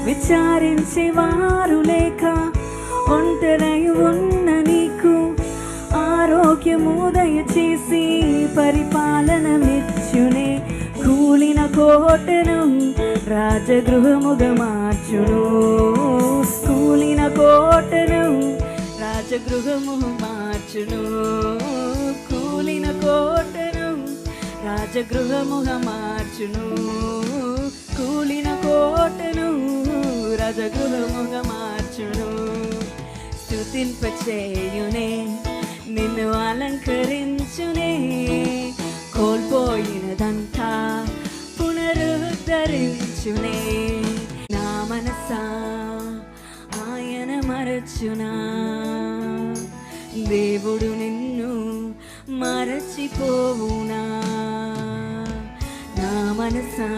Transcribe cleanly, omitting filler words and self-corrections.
విచారించేవారు లేక ఒంటరై ఉన్న నీకు ఆరోగ్యము దయచేసి పరిపాలన మెచ్చునే. కూలిన కోటను రాజగృహముగా మార్చును. కూలిన కోటను రాజగృహము మార్చును. కూలిన కోటను రాజగృహముగా మార్చును. కూలిన కోటను రాజగృహముగా మార్చును. స్తుతింపచేయునే, నిన్ను అలంకరించునే. కోల్పోయినదంతా పునరుద్ధరించునే. నా మనసా ఆయన మరచునా? దేవుడు నిన్ను మరచిపోవునా? నా మనసా